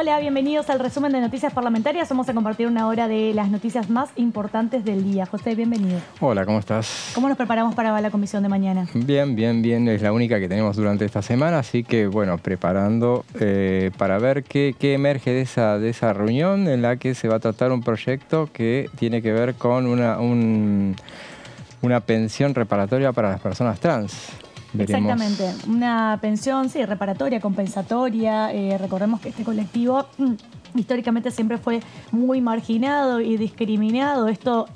Hola, bienvenidos al resumen de Noticias Parlamentarias. Vamos a compartir una hora de las noticias más importantes del día. José, bienvenido. Hola, ¿cómo estás? ¿Cómo nos preparamos para la comisión de mañana? Bien, bien, bien. Es la única que tenemos durante esta semana, así que, bueno, preparando para ver qué emerge de esa reunión en la que se va a tratar un proyecto que tiene que ver con una pensión reparatoria para las personas trans. Veremos. Exactamente, una pensión, sí, reparatoria, compensatoria. Recordemos que este colectivo históricamente siempre fue muy marginado y discriminado. Esto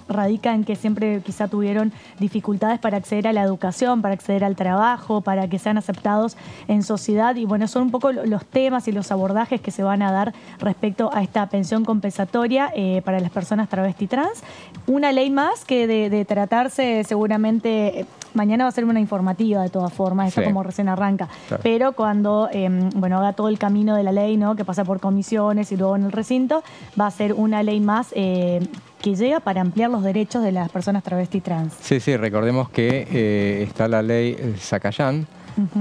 radica en que siempre quizá tuvieron dificultades para acceder a la educación, para acceder al trabajo, para que sean aceptados en sociedad. Y bueno, son un poco los temas y los abordajes que se van a dar respecto a esta pensión compensatoria para las personas travesti trans. Una ley más que de tratarse seguramente... Mañana va a ser una informativa de todas formas, esto como recién arranca. Claro. Pero cuando haga todo el camino de la ley, ¿no?, que pasa por comisiones y luego en el recinto, va a ser una ley más que llega para ampliar los derechos de las personas travesti trans. Sí, recordemos que está la ley Zacayán,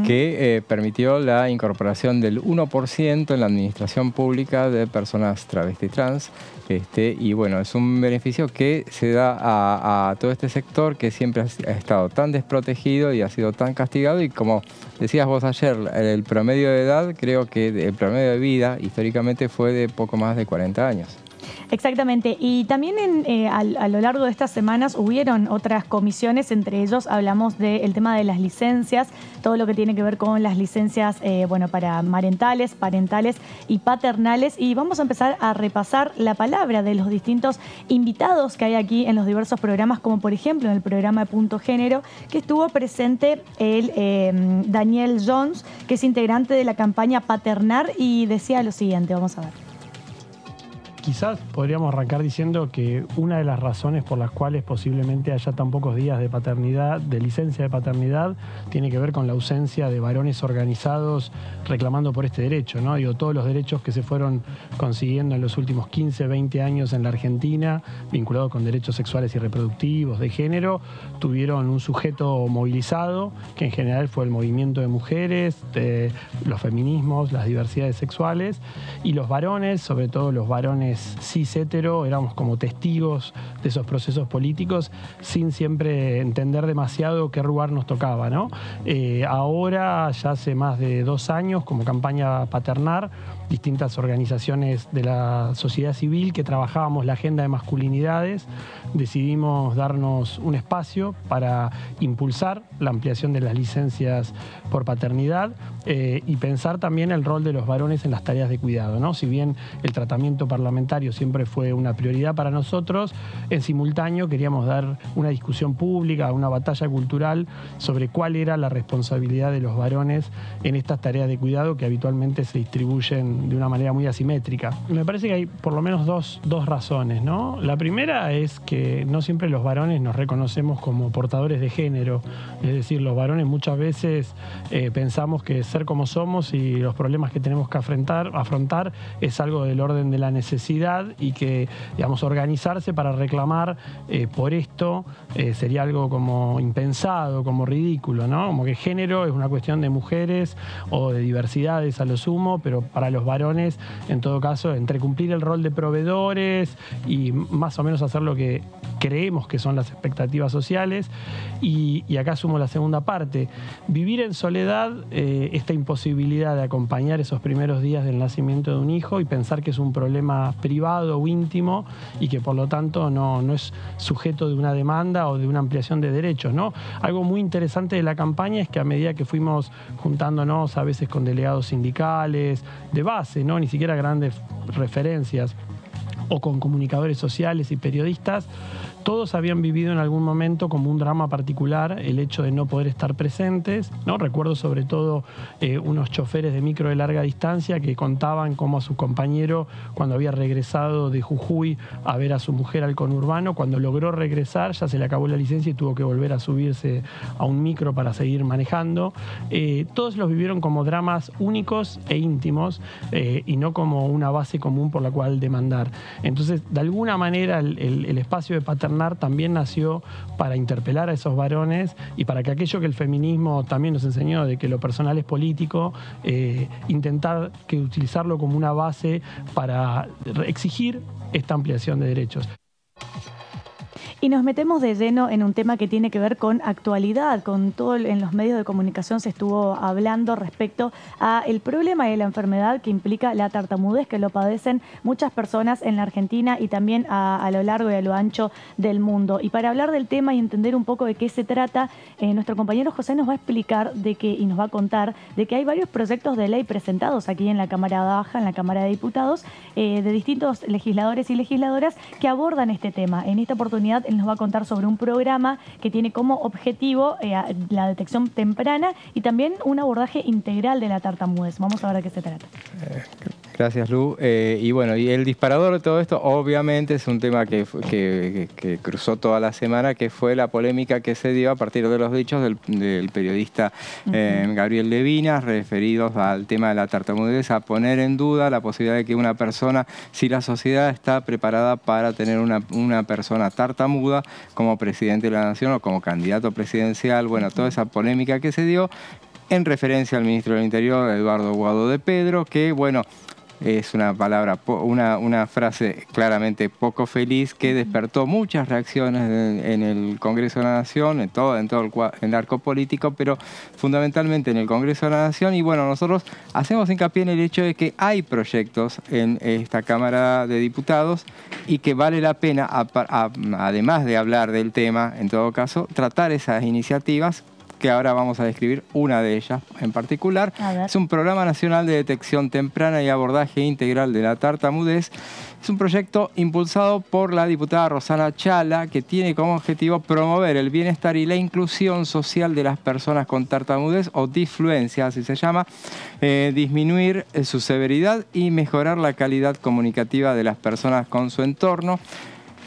que permitió la incorporación del 1% en la administración pública de personas travesti trans. Y bueno, es un beneficio que se da a todo este sector que siempre ha estado tan desprotegido y ha sido tan castigado. Y como decías vos ayer, el promedio de edad, creo que el promedio de vida históricamente fue de poco más de 40 años. Exactamente, y también a lo largo de estas semanas hubieron otras comisiones, entre ellos hablamos del tema de las licencias, todo lo que tiene que ver con las licencias para parentales y paternales, y vamos a empezar a repasar la palabra de los distintos invitados que hay aquí en los diversos programas, como por ejemplo en el programa de Punto Género, que estuvo presente el Daniel Jones, que es integrante de la campaña Paternar, y decía lo siguiente, vamos a ver. Quizás podríamos arrancar diciendo que una de las razones por las cuales posiblemente haya tan pocos días de paternidad, de licencia de paternidad, tiene que ver con la ausencia de varones organizados reclamando por este derecho, ¿no? Digo, todos los derechos que se fueron consiguiendo en los últimos 15, 20 años en la Argentina, vinculados con derechos sexuales y reproductivos, de género, tuvieron un sujeto movilizado, que en general fue el movimiento de mujeres, de los feminismos, las diversidades sexuales, y los varones, sobre todo los varones cis hetero, éramos como testigos de esos procesos políticos sin siempre entender demasiado qué lugar nos tocaba, ¿no? Ahora, ya hace más de 2 años, como campaña Paternar, distintas organizaciones de la sociedad civil que trabajábamos la agenda de masculinidades, decidimos darnos un espacio para impulsar la ampliación de las licencias por paternidad y pensar también el rol de los varones en las tareas de cuidado, ¿no? Si bien el tratamiento parlamentario siempre fue una prioridad para nosotros, en simultáneo queríamos dar una discusión pública, una batalla cultural sobre cuál era la responsabilidad de los varones en estas tareas de cuidado que habitualmente se distribuyen de una manera muy asimétrica. Me parece que hay por lo menos dos razones, ¿no? La primera es que no siempre los varones nos reconocemos como portadores de género, es decir, los varones muchas veces pensamos que ser como somos y los problemas que tenemos que afrontar es algo del orden de la necesidad y que, digamos, organizarse para reclamar por esto sería algo como impensado, como ridículo, ¿no? Como que género es una cuestión de mujeres o de diversidades a lo sumo, pero para los varones, en todo caso, entre cumplir el rol de proveedores y más o menos hacer lo que creemos que son las expectativas sociales. Y acá sumo la segunda parte. Vivir en soledad, esta imposibilidad de acompañar esos primeros días del nacimiento de un hijo y pensar que es un problema privado o íntimo y que por lo tanto no es sujeto de una demanda o de una ampliación de derechos, ¿no? Algo muy interesante de la campaña es que a medida que fuimos juntándonos a veces con delegados sindicales de base, ¿no?, ni siquiera grandes referencias, o con comunicadores sociales y periodistas, todos habían vivido en algún momento como un drama particular el hecho de no poder estar presentes, ¿no? Recuerdo sobre todo unos choferes de micro de larga distancia que contaban cómo a su compañero, cuando había regresado de Jujuy a ver a su mujer al conurbano, cuando logró regresar ya se le acabó la licencia y tuvo que volver a subirse a un micro para seguir manejando. Todos los vivieron como dramas únicos e íntimos y no como una base común por la cual demandar. Entonces, de alguna manera, el espacio de paternidad maternar también nació para interpelar a esos varones y para que aquello que el feminismo también nos enseñó, de que lo personal es político, intentar utilizarlo como una base para exigir esta ampliación de derechos. Y nos metemos de lleno en un tema que tiene que ver con actualidad, con todo en los medios de comunicación se estuvo hablando respecto a el problema y la enfermedad que implica la tartamudez, que lo padecen muchas personas en la Argentina y también a lo largo y a lo ancho del mundo. Y para hablar del tema y entender un poco de qué se trata, nuestro compañero José nos va a explicar y nos va a contar de que hay varios proyectos de ley presentados aquí en la Cámara Baja, en la Cámara de Diputados, de distintos legisladores y legisladoras que abordan este tema. En esta oportunidad él nos va a contar sobre un programa que tiene como objetivo la detección temprana y también un abordaje integral de la tartamudez. Vamos a ver de qué se trata. Gracias, Lu. Y bueno, y el disparador de todo esto, obviamente, es un tema que cruzó toda la semana, que fue la polémica que se dio a partir de los dichos del periodista Gabriel Levinas, referidos al tema de la tartamudez, a poner en duda la posibilidad de que una persona, si la sociedad está preparada para tener una persona tartamuda como presidente de la Nación o como candidato presidencial. Bueno, toda esa polémica que se dio en referencia al ministro del Interior, Eduardo Guado de Pedro, que, bueno, es una palabra, una frase claramente poco feliz que despertó muchas reacciones en el Congreso de la Nación, en todo el arco político, pero fundamentalmente en el Congreso de la Nación. Y bueno, nosotros hacemos hincapié en el hecho de que hay proyectos en esta Cámara de Diputados y que vale la pena, además de hablar del tema, en todo caso, tratar esas iniciativas, que ahora vamos a describir una de ellas en particular. Es un Programa Nacional de Detección Temprana y Abordaje Integral de la Tartamudez. Es un proyecto impulsado por la diputada Rosana Chala, que tiene como objetivo promover el bienestar y la inclusión social de las personas con tartamudez o disfluencia, así se llama, disminuir su severidad y mejorar la calidad comunicativa de las personas con su entorno.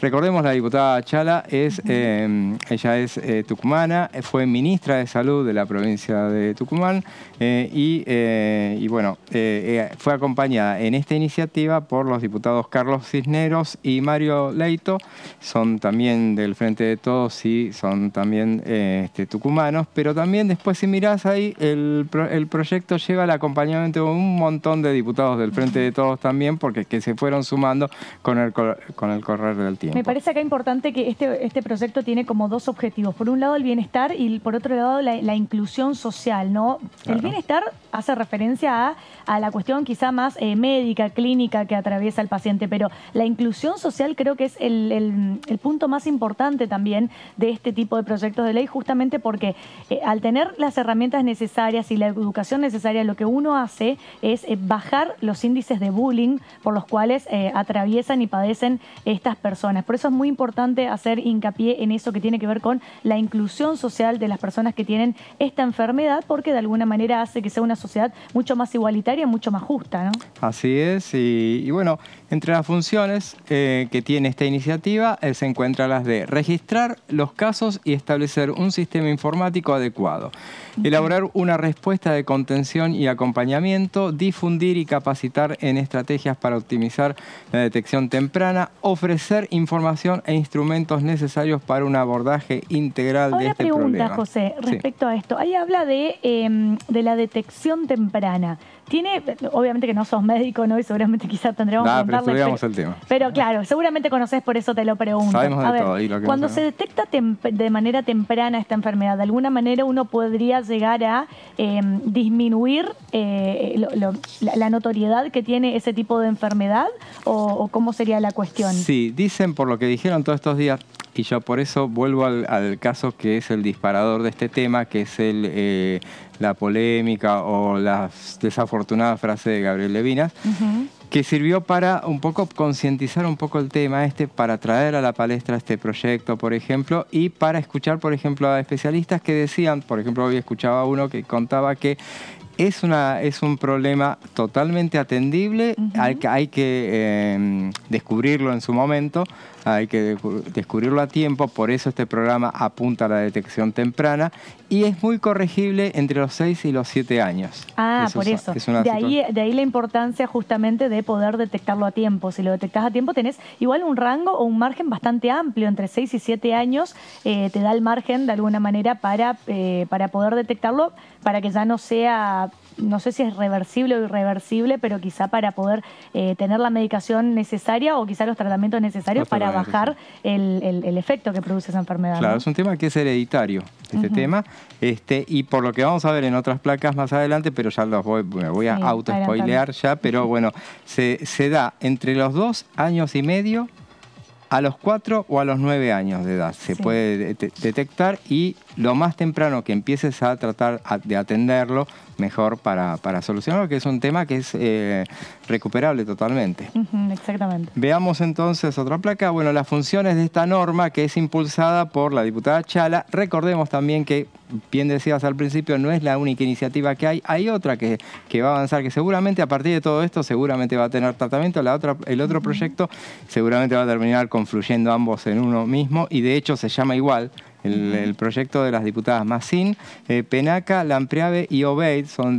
Recordemos, la diputada Chala ella es tucumana, fue ministra de Salud de la provincia de Tucumán y bueno, fue acompañada en esta iniciativa por los diputados Carlos Cisneros y Mario Leito. Son también del Frente de Todos y son también tucumanos, pero también después, si mirás ahí, el proyecto lleva el acompañamiento de un montón de diputados del Frente de Todos también, porque que se fueron sumando con el correr del tiempo. Me parece acá importante que este proyecto tiene como dos objetivos. Por un lado el bienestar y por otro lado la inclusión social, ¿no? Claro. El bienestar hace referencia a la cuestión quizá más médica, clínica que atraviesa el paciente, pero la inclusión social creo que es el punto más importante también de este tipo de proyectos de ley, justamente porque al tener las herramientas necesarias y la educación necesaria, lo que uno hace es bajar los índices de bullying por los cuales atraviesan y padecen estas personas. Por eso es muy importante hacer hincapié en eso que tiene que ver con la inclusión social de las personas que tienen esta enfermedad, porque de alguna manera hace que sea una sociedad mucho más igualitaria, mucho más justa, ¿no? Así es, y bueno, entre las funciones que tiene esta iniciativa se encuentran las de registrar los casos y establecer un sistema informático adecuado, elaborar una respuesta de contención y acompañamiento, difundir y capacitar en estrategias para optimizar la detección temprana, ofrecer información e instrumentos necesarios para un abordaje integral de este problema. Ahora pregunta, José, respecto a esto. Ahí habla de la detección temprana. Obviamente que no sos médico, ¿no? Y seguramente quizás tendremos que pero estudiamos el tema. Pero claro, seguramente conocés, por eso te lo pregunto. Sabemos de todo. Y lo que cuando se detecta de manera temprana esta enfermedad, de alguna manera uno podría llegar a disminuir la notoriedad que tiene ese tipo de enfermedad, o cómo sería la cuestión. Sí, dicen, por lo que dijeron todos estos días, y yo por eso vuelvo al caso que es el disparador de este tema, que es la polémica o la desafortunada frase de Gabriel Levinas, que sirvió para un poco concientizar un poco el tema para traer a la palestra este proyecto, por ejemplo, y para escuchar, por ejemplo, a especialistas que decían, por ejemplo, hoy escuchaba uno que contaba que es un problema totalmente atendible, hay que descubrirlo en su momento, hay que descubrirlo a tiempo, por eso este programa apunta a la detección temprana y es muy corregible entre los 6 y los 7 años. Ah, por eso. De ahí la importancia justamente de poder detectarlo a tiempo. Si lo detectás a tiempo tenés igual un rango o un margen bastante amplio, entre 6 y 7 años te da el margen de alguna manera para poder detectarlo, para que ya no sea, no sé si es reversible o irreversible, pero quizá para poder tener la medicación necesaria o quizá los tratamientos necesarios para bajar el efecto que produce esa enfermedad. Claro, ¿no? es un tema que es hereditario, este tema, y por lo que vamos a ver en otras placas más adelante, pero ya me voy a auto-spoilear ya, pero bueno, se da entre los 2 años y medio a los 4 o a los 9 años de edad. Se puede detectar y lo más temprano que empieces a tratar de atenderlo, mejor para solucionarlo, que es un tema que es recuperable totalmente. Exactamente. Veamos entonces otra placa. Bueno, las funciones de esta norma que es impulsada por la diputada Chala. Recordemos también que, bien decías al principio, no es la única iniciativa que hay. Hay otra que va a avanzar, que seguramente a partir de todo esto seguramente va a tener tratamiento. El otro proyecto seguramente va a terminar confluyendo ambos en uno mismo y de hecho se llama igual. El proyecto de las diputadas Masin, Penaca, Lampriave y Obeid son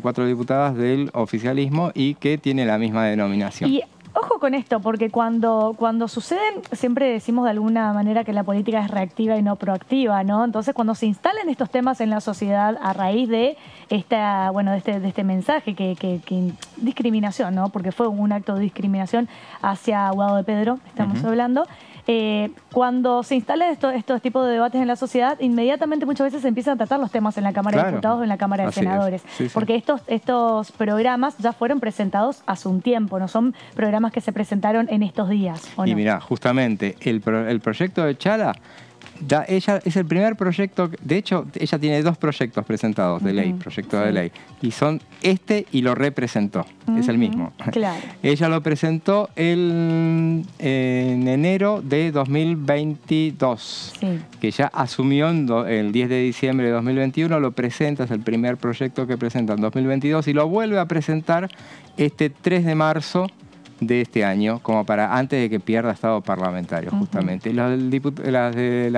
4 diputadas del oficialismo y que tiene la misma denominación. Y ojo con esto, porque cuando suceden, siempre decimos de alguna manera que la política es reactiva y no proactiva, ¿no? Entonces, cuando se instalan estos temas en la sociedad a raíz de de este mensaje que discriminación, ¿no? Porque fue un acto de discriminación hacia Guado de Pedro, estamos hablando. Cuando se instalan estos tipos de debates en la sociedad, inmediatamente muchas veces se empiezan a tratar los temas en la Cámara de Diputados o en la Cámara de Senadores. Porque estos programas ya fueron presentados hace un tiempo, no son programas que se presentaron en estos días. ¿O no? Y mirá, justamente el proyecto de Chala, ella es el primer proyecto, de hecho ella tiene 2 proyectos presentados de ley, proyecto de ley, y son y lo representó, es el mismo. Claro. Ella lo presentó en enero de 2022, que ya asumió el 10 de diciembre de 2021, lo presenta, es el primer proyecto que presenta en 2022 y lo vuelve a presentar este 3 de marzo de este año, como para antes de que pierda estado parlamentario, justamente. Las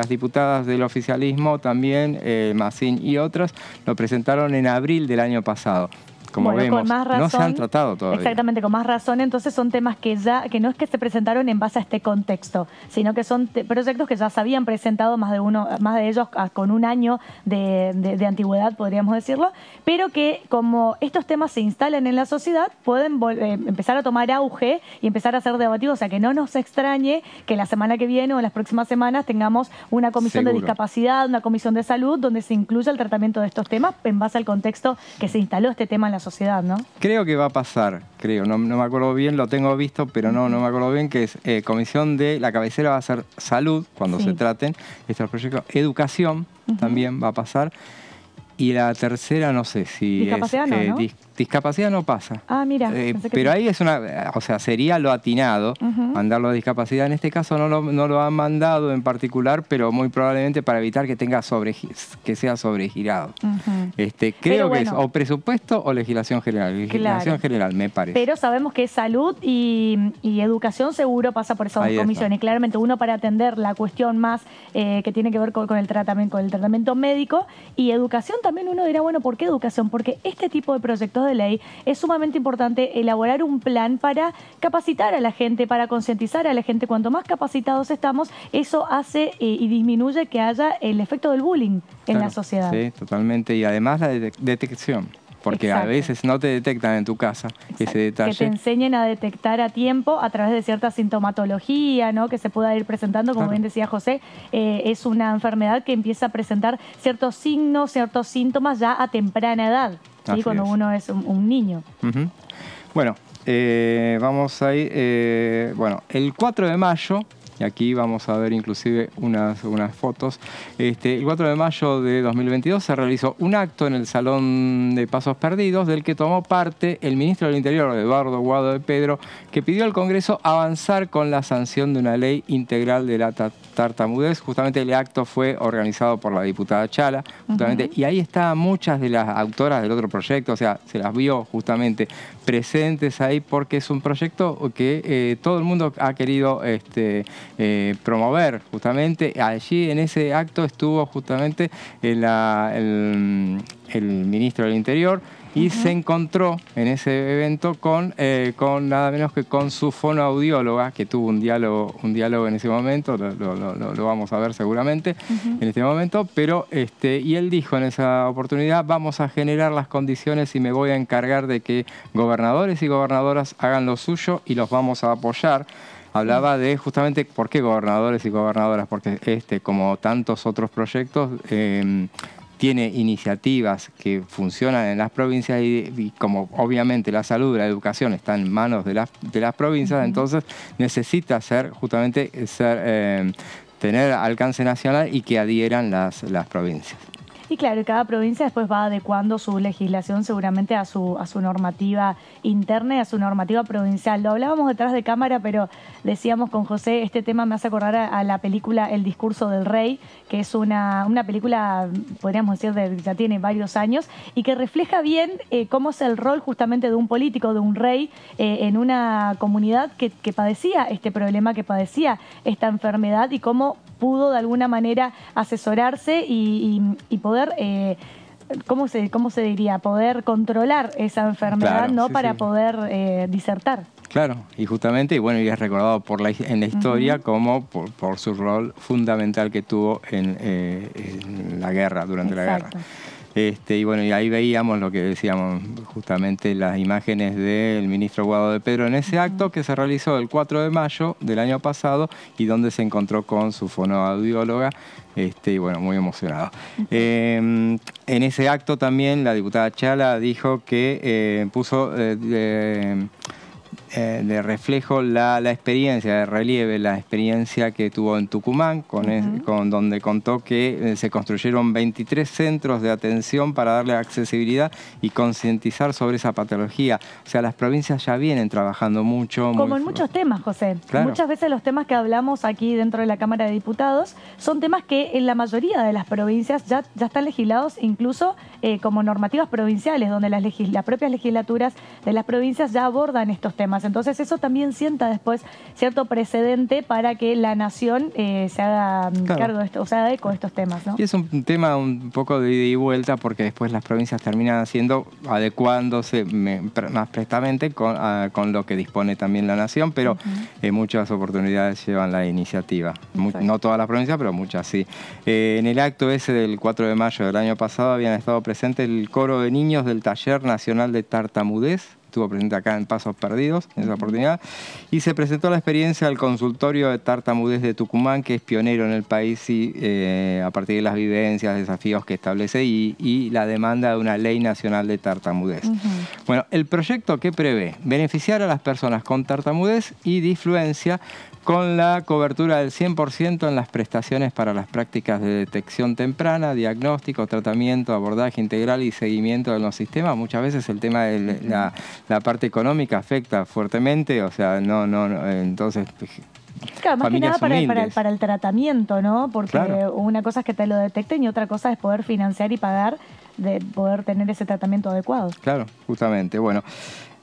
diputadas del oficialismo también, Masin y otras, lo presentaron en abril del año pasado. Como vemos, con más razón, no se han tratado todavía. Exactamente, con más razón. Entonces son temas que no es que se presentaron en base a este contexto, sino que son proyectos que ya se habían presentado, más de ellos con un año de antigüedad, podríamos decirlo, pero que como estos temas se instalan en la sociedad, pueden empezar a tomar auge y empezar a ser debatidos. O sea, que no nos extrañe que la semana que viene o en las próximas semanas tengamos una comisión de discapacidad, una comisión de salud, donde se incluya el tratamiento de estos temas en base al contexto que se instaló este tema en la sociedad, ¿no? Creo que va a pasar, no me acuerdo bien, lo tengo visto, pero no me acuerdo bien, que es comisión de, la cabecera va a ser salud, cuando se traten estos proyectos, educación también va a pasar, y la tercera no sé si discapacidad ¿no? Discapacidad no pasa. Ah, mira. Pero ahí es sería lo atinado mandarlo a discapacidad. En este caso no lo han mandado en particular, pero muy probablemente para evitar que que sea sobregirado. Creo que es o presupuesto o legislación general. Legislación general, me parece. Pero sabemos que salud y educación seguro pasa por esas dos comisiones. Claramente uno para atender la cuestión más que tiene que ver con el tratamiento médico, y educación también uno dirá, bueno, ¿por qué educación? Porque este tipo de proyectos de ley es sumamente importante elaborar un plan para capacitar a la gente, para concientizar a la gente. Cuanto más capacitados estamos, eso hace y disminuye que haya el efecto del bullying en la sociedad. Sí, totalmente. Y además la detección. Porque a veces no te detectan en tu casa ese detalle. Que te enseñen a detectar a tiempo a través de cierta sintomatología, ¿no? Que se pueda ir presentando, como bien decía José, es una enfermedad que empieza a presentar ciertos signos, ciertos síntomas ya a temprana edad, ¿sí? Cuando uno es un niño. Bueno, vamos a ir, el 4 de mayo, y aquí vamos a ver inclusive unas fotos. El 4 de mayo de 2022 se realizó un acto en el Salón de Pasos Perdidos, del que tomó parte el ministro del Interior, Eduardo Guado de Pedro, que pidió al Congreso avanzar con la sanción de una ley integral de la tartamudez. Justamente el acto fue organizado por la diputada Chala, justamente, y ahí estaban muchas de las autoras del otro proyecto, o sea, se las vio justamente presentes ahí porque es un proyecto que todo el mundo ha querido promover, justamente. Allí en ese acto estuvo justamente el ministro del Interior, y se encontró en ese evento con nada menos que con su fonoaudióloga, que tuvo un diálogo en ese momento, lo vamos a ver seguramente en este momento, pero y él dijo en esa oportunidad: vamos a generar las condiciones y me voy a encargar de que gobernadores y gobernadoras hagan lo suyo y los vamos a apoyar. Hablaba de justamente por qué gobernadores y gobernadoras, porque como tantos otros proyectos, tiene iniciativas que funcionan en las provincias y como obviamente la salud y la educación están en manos de las provincias, entonces necesita tener alcance nacional y que adhieran las provincias. Y claro, cada provincia después va adecuando su legislación seguramente a su normativa interna y a su normativa provincial. Lo hablábamos detrás de cámara, pero decíamos con José, este tema me hace acordar a la película El discurso del rey, que es una película, podríamos decir, ya tiene varios años, y que refleja bien cómo es el rol justamente de un político, de un rey, en una comunidad que padecía este problema, que padecía esta enfermedad, y cómo pudo de alguna manera asesorarse y poder, ¿cómo se diría? Poder controlar esa enfermedad, claro, ¿no? Sí, para poder disertar. Claro, y justamente, y es recordado en la historia como por su rol fundamental que tuvo en la guerra, durante la guerra. Y ahí veíamos lo que decíamos, justamente las imágenes del ministro Guado de Pedro en ese acto que se realizó el 4 de mayo del año pasado y donde se encontró con su fonoaudióloga, muy emocionado. En ese acto también la diputada Chala dijo que puso de reflejo la experiencia, de relieve, la experiencia que tuvo en Tucumán, donde contó que se construyeron 23 centros de atención para darle accesibilidad y concientizar sobre esa patología. O sea, las provincias ya vienen trabajando mucho. Como en muchos temas, José. Claro. Muchas veces los temas que hablamos aquí dentro de la Cámara de Diputados son temas que en la mayoría de las provincias ya están legislados, incluso como normativas provinciales, donde las propias legislaturas de las provincias ya abordan estos temas. Entonces eso también sienta después cierto precedente para que la nación se haga cargo de esto, o sea, eco de estos temas, ¿no? Y es un tema un poco de ida y vuelta, porque después las provincias terminan adecuándose más prestamente con lo que dispone también la nación, pero en muchas oportunidades llevan la iniciativa. No todas las provincias, pero muchas sí. En el acto ese del 4 de mayo del año pasado habían estado presentes el coro de niños del Taller Nacional de Tartamudez. Estuvo presente acá en Pasos Perdidos en esa oportunidad, y se presentó la experiencia del consultorio de tartamudez de Tucumán, que es pionero en el país a partir de las vivencias, desafíos que establece y la demanda de una ley nacional de tartamudez. Bueno, el proyecto que prevé beneficiar a las personas con tartamudez y disfluencia con la cobertura del 100% en las prestaciones para las prácticas de detección temprana, diagnóstico, tratamiento, abordaje integral y seguimiento de los sistemas. Muchas veces el tema de la parte económica afecta fuertemente, o sea, entonces... Claro, más que nada para el tratamiento, ¿no? Porque claro, una cosa es que te lo detecten y otra cosa es poder financiar y pagar, de poder tener ese tratamiento adecuado. Claro, justamente. Bueno,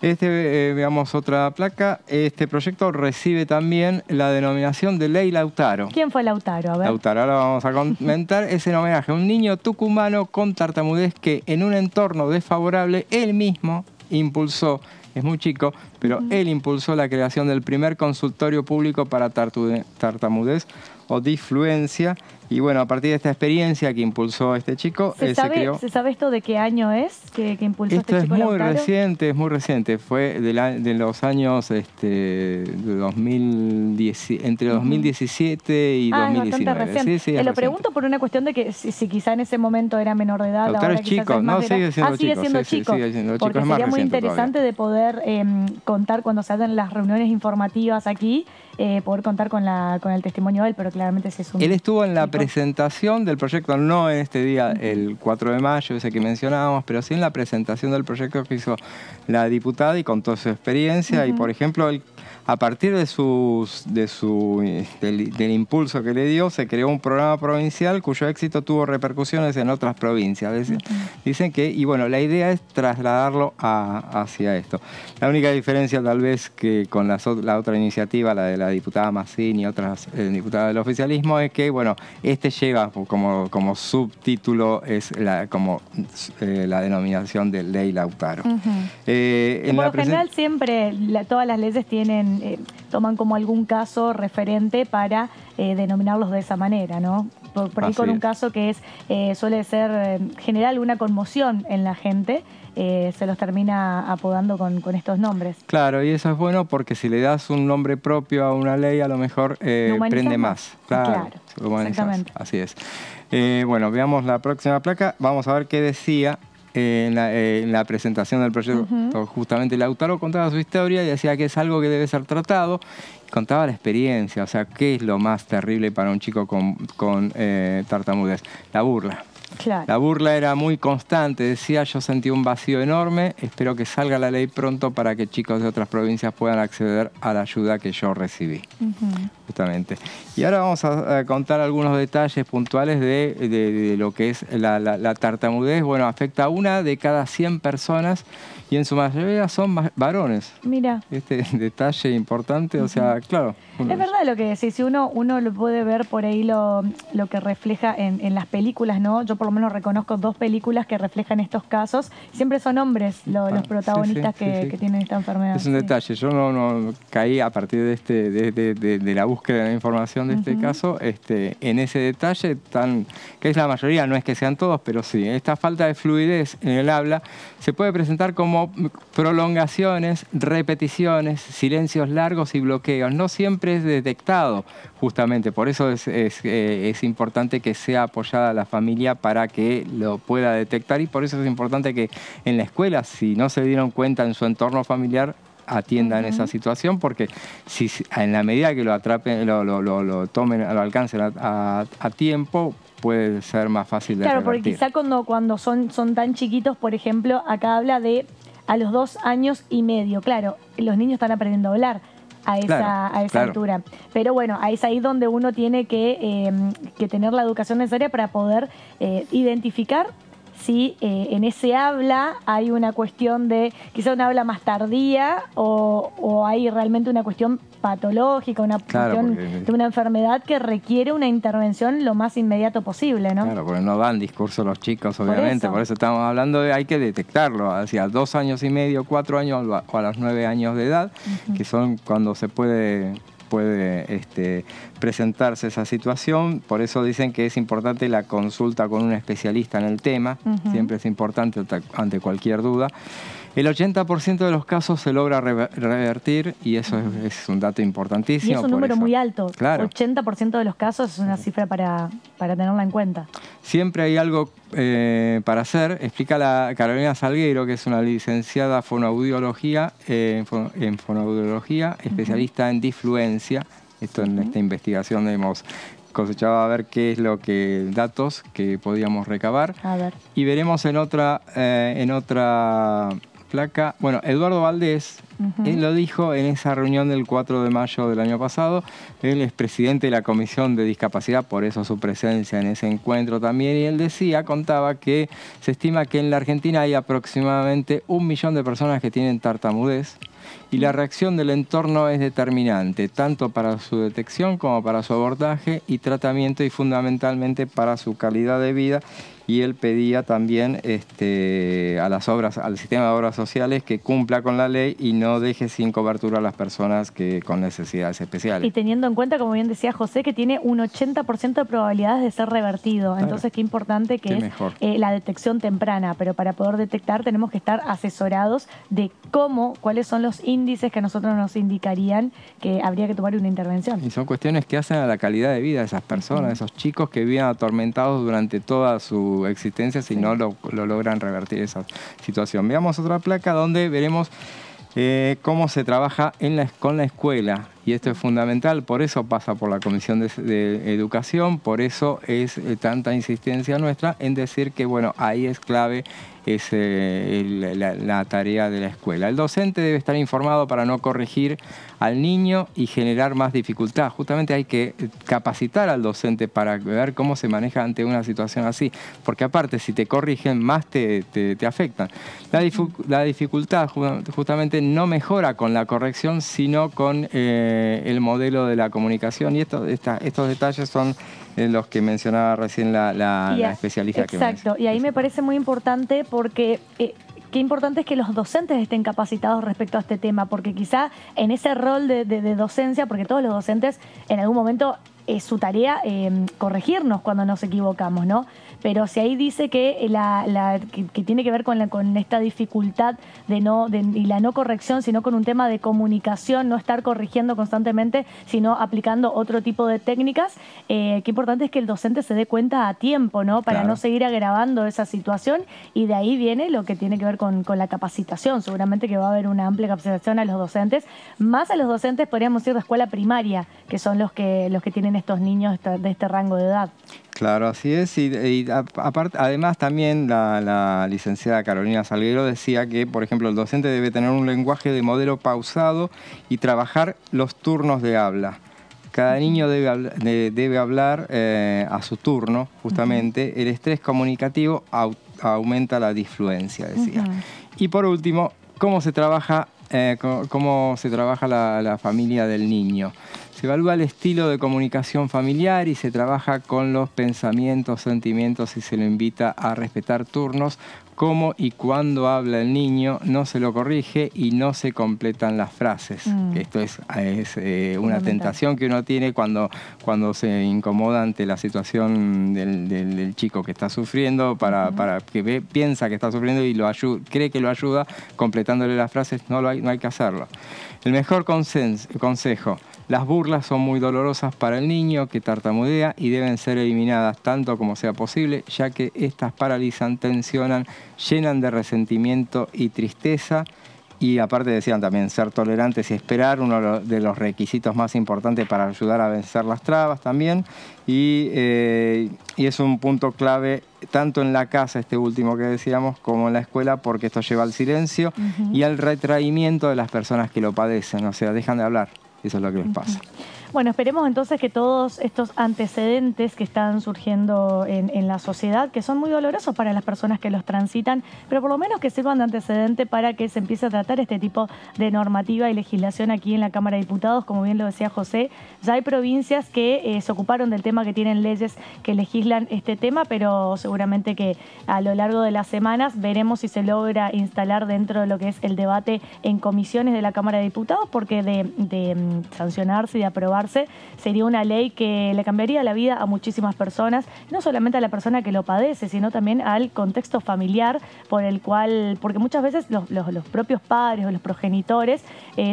veamos otra placa. Este proyecto recibe también la denominación de Ley Lautaro. ¿Quién fue Lautaro? A ver. Lautaro, ahora vamos a comentar. Es en homenaje a un niño tucumano con tartamudez que en un entorno desfavorable él mismo impulsó. Es muy chico, pero él impulsó la creación del primer consultorio público para tartamudez o disfluencia. Y bueno, a partir de esta experiencia que impulsó este chico, ¿Se sabe esto de qué año es que impulsó este chico? Esto es muy reciente. Fue de los años de 2010, entre 2017 y 2019. Es reciente. Sí, lo pregunto por una cuestión de que si quizá en ese momento era menor de edad. Lautaro es chico, sigue siendo chico. Porque sería muy interesante de poder contar cuando se hacen las reuniones informativas aquí, poder contar con el testimonio de él, pero claramente sí es un... Él estuvo en la presentación del proyecto, no en este día, el 4 de mayo, ese que mencionábamos, pero sí en la presentación del proyecto que hizo la diputada y contó su experiencia. Y, por ejemplo, a partir del impulso que le dio, se creó un programa provincial cuyo éxito tuvo repercusiones en otras provincias. Dicen que, y bueno, la idea es trasladarlo hacia esto. La única diferencia tal vez que con la otra iniciativa, la de la diputada Mazzini y otras diputadas del oficialismo, es que, bueno, lleva como subtítulo la denominación de Ley Lautaro. Por lo general siempre todas las leyes toman como algún caso referente para denominarlos de esa manera, ¿no? Por ahí con un caso que suele ser generar una conmoción en la gente, se los termina apodando con estos nombres. Claro, y eso es bueno porque si le das un nombre propio a una ley, a lo mejor prende más. Claro, exactamente. Así es. Bueno, veamos la próxima placa. Vamos a ver qué decía en la presentación del proyecto. Justamente Lautaro contaba su historia y decía que es algo que debe ser tratado. Contaba la experiencia, o sea, qué es lo más terrible para un chico con tartamudez. La burla. Claro. La burla era muy constante, decía: yo sentí un vacío enorme, espero que salga la ley pronto para que chicos de otras provincias puedan acceder a la ayuda que yo recibí. Justamente. Y ahora vamos a contar algunos detalles puntuales de lo que es la tartamudez. Bueno, afecta a 1 de cada 100 personas y en su mayoría son varones. Mira. Este detalle importante, o sea, claro. Es verdad lo que decís, si uno lo puede ver por ahí lo que refleja en las películas, ¿no? Yo por lo menos reconozco 2 películas que reflejan estos casos. Siempre son hombres los protagonistas que tienen esta enfermedad. Es un detalle, yo no caí a partir de la búsqueda de información de este caso, en ese detalle que es la mayoría, no es que sean todos, pero sí. Esta falta de fluidez en el habla se puede presentar como prolongaciones, repeticiones, silencios largos y bloqueos. No siempre es detectado, justamente. Por eso es importante que sea apoyada la familia para que lo pueda detectar, y por eso es importante que en la escuela, si no se dieron cuenta en su entorno familiar, atiendan esa situación, porque si en la medida que lo atrapen, lo tomen, lo alcancen a tiempo, puede ser más fácil de revertir. Porque quizá cuando son tan chiquitos, por ejemplo, acá habla de a los 2 años y medio. Claro, los niños están aprendiendo a hablar a esa altura. Pero bueno, es ahí donde uno tiene que tener la educación necesaria para poder identificar si en ese habla hay una cuestión de quizá una habla más tardía o hay realmente una cuestión patológica, una cuestión de una enfermedad que requiere una intervención lo más inmediato posible, ¿no? Claro, porque no dan discurso los chicos, obviamente. Por eso estamos hablando hay que detectarlo hacia 2 años y medio, 4 años o a los 9 años de edad, que son cuando se puede presentarse esa situación. Por eso dicen que es importante la consulta con un especialista en el tema. Siempre es importante ante cualquier duda. El 80% de los casos se logra revertir, y eso es un dato importantísimo. Y es un número muy alto. Claro. 80% de los casos es una cifra para tenerla en cuenta. Siempre hay algo para hacer, explica la Carolina Salguero, que es una licenciada en fonoaudiología, especialista en disfluencia. Esto en esta investigación hemos cosechado a ver qué es datos que podíamos recabar. A ver. Y veremos en otra placa. Bueno, Eduardo Valdés, él lo dijo en esa reunión del 4 de mayo del año pasado. Él es presidente de la Comisión de Discapacidad, por eso su presencia en ese encuentro también. Y él contaba que se estima que en la Argentina hay aproximadamente 1 millón de personas que tienen tartamudez. Y la reacción del entorno es determinante, tanto para su detección como para su abordaje y tratamiento, y fundamentalmente para su calidad de vida. Y él pedía también al sistema de obras sociales que cumpla con la ley y no deje sin cobertura a las personas con necesidades especiales. Y teniendo en cuenta, como bien decía José, que tiene un 80% de probabilidades de ser revertido. Claro. Entonces, qué importante que es la detección temprana. Pero para poder detectar tenemos que estar asesorados de cuáles son los índices que a nosotros nos indicarían que habría que tomar una intervención. Y son cuestiones que hacen a la calidad de vida de esas personas, esos chicos que viven atormentados durante toda su existencia si no lo logran revertir esa situación. Veamos otra placa donde veremos cómo se trabaja con la escuela. Y esto es fundamental, por eso pasa por la Comisión de Educación, por eso es tanta insistencia nuestra en decir que, bueno, ahí es clave la tarea de la escuela. El docente debe estar informado para no corregir al niño y generar más dificultad. Justamente hay que capacitar al docente para ver cómo se maneja ante una situación así, porque aparte si te corrigen más te afectan. La dificultad justamente no mejora con la corrección, sino con el modelo de la comunicación, y estos detalles son los que mencionaba recién la especialista. Exacto, y ahí me parece muy importante porque qué importante es que los docentes estén capacitados respecto a este tema, porque quizá en ese rol de docencia, porque todos los docentes en algún momento es su tarea corregirnos cuando nos equivocamos, ¿no? Pero si ahí dice que que tiene que ver con esta dificultad y la no corrección, sino con un tema de comunicación, no estar corrigiendo constantemente, sino aplicando otro tipo de técnicas, qué importante es que el docente se dé cuenta a tiempo, ¿no? Para no seguir agravando esa situación, y de ahí viene lo que tiene que ver con la capacitación. Seguramente que va a haber una amplia capacitación a los docentes, más a los docentes, podríamos decir, de escuela primaria, que son los que tienen estos niños de este rango de edad. Claro, así es. Y aparte, además también la licenciada Carolina Salguero decía que, por ejemplo, el docente debe tener un lenguaje de modelo pausado y trabajar los turnos de habla. Cada niño debe hablar a su turno, justamente. El estrés comunicativo aumenta la disfluencia, decía. Y por último, ¿cómo se trabaja la familia del niño? Se evalúa el estilo de comunicación familiar y se trabaja con los pensamientos, sentimientos, y se lo invita a respetar turnos. Cómo y cuándo habla el niño, no se lo corrige y no se completan las frases. Esto es una tentación que uno tiene cuando se incomoda ante la situación del chico que está sufriendo, para que piensa que está sufriendo y cree que lo ayuda completándole las frases. No hay que hacerlo. El mejor consejo: las burlas son muy dolorosas para el niño que tartamudea y deben ser eliminadas tanto como sea posible, ya que estas paralizan, tensionan, llenan de resentimiento y tristeza. Y aparte decían también ser tolerantes y esperar, uno de los requisitos más importantes para ayudar a vencer las trabas también. Y es un punto clave tanto en la casa, este último que decíamos, como en la escuela, porque esto lleva al silencio y al retraimiento de las personas que lo padecen, o sea, dejan de hablar. Eso es lo que les pasa. Bueno, esperemos entonces que todos estos antecedentes que están surgiendo en la sociedad, que son muy dolorosos para las personas que los transitan, pero por lo menos que sirvan de antecedente para que se empiece a tratar este tipo de normativa y legislación aquí en la Cámara de Diputados. Como bien lo decía José, ya hay provincias que se ocuparon del tema, que tienen leyes que legislan este tema, pero seguramente que a lo largo de las semanas veremos si se logra instalar dentro de lo que es el debate en comisiones de la Cámara de Diputados, porque de sancionarse y de aprobar sería una ley que le cambiaría la vida a muchísimas personas, no solamente a la persona que lo padece, sino también al contexto familiar porque muchas veces los propios padres o los progenitores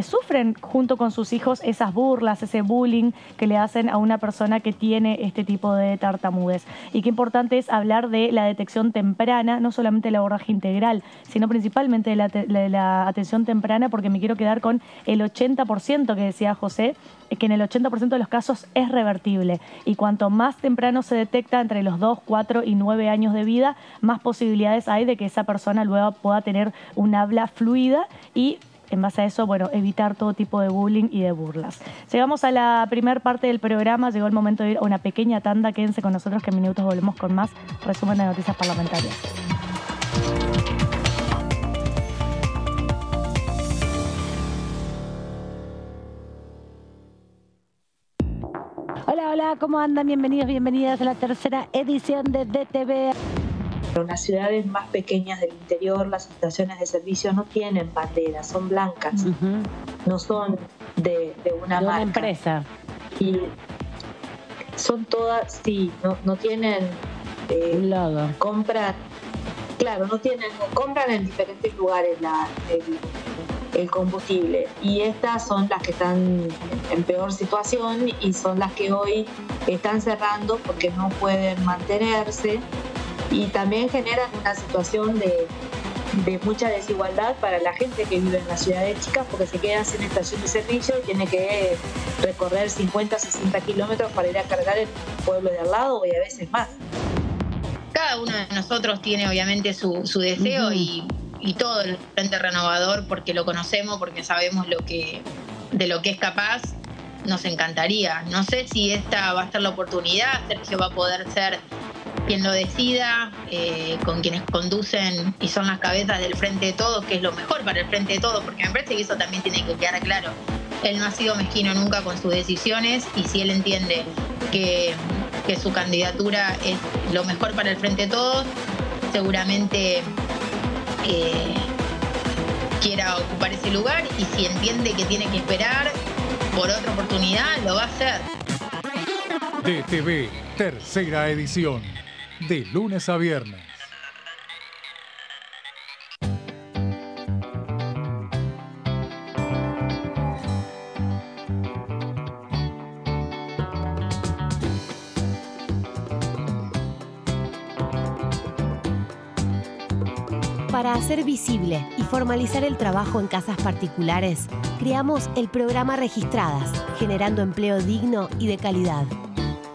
sufren junto con sus hijos esas burlas, ese bullying que le hacen a una persona que tiene este tipo de tartamudez. Y qué importante es hablar de la detección temprana, no solamente el abordaje integral, sino principalmente de la atención temprana, porque me quiero quedar con el 80% que decía José, que en el 80% de los casos es revertible, y cuanto más temprano se detecta, entre los 2, 4 y 9 años de vida, más posibilidades hay de que esa persona luego pueda tener un habla fluida y, en base a eso, bueno, evitar todo tipo de bullying y de burlas. Llegamos a la primera parte del programa, llegó el momento de ir a una pequeña tanda. Quédense con nosotros, que en minutos volvemos con más resumen de noticias parlamentarias. Hola, ¿cómo andan? Bienvenidos, bienvenidas a la tercera edición de DTV. En las ciudades más pequeñas del interior, las estaciones de servicio no tienen banderas, son blancas, no son de una marca. Empresa. Y son todas, sí, no tienen logo. Compran en diferentes lugares el combustible, y estas son las que están en peor situación y son las que hoy están cerrando porque no pueden mantenerse, y también generan una situación de mucha desigualdad para la gente que vive en las ciudades chicas, porque se quedan sin estación de servicio y tiene que recorrer 50, 60 kilómetros para ir a cargar el pueblo de al lado y a veces más. Cada uno de nosotros tiene obviamente su deseo y todo el Frente Renovador, porque lo conocemos, porque sabemos de lo que es capaz, nos encantaría. No sé si esta va a ser la oportunidad, Sergio va a poder ser quien lo decida, con quienes conducen y son las cabezas del Frente de Todos, que es lo mejor para el Frente de Todos, porque me parece que eso también tiene que quedar claro. Él no ha sido mezquino nunca con sus decisiones, y si él entiende que su candidatura es lo mejor para el Frente de Todos, seguramente quiera ocupar ese lugar, y si entiende que tiene que esperar por otra oportunidad, lo va a hacer. DTV, tercera edición, de lunes a viernes. Para hacer visible y formalizar el trabajo en casas particulares, creamos el programa Registradas, generando empleo digno y de calidad.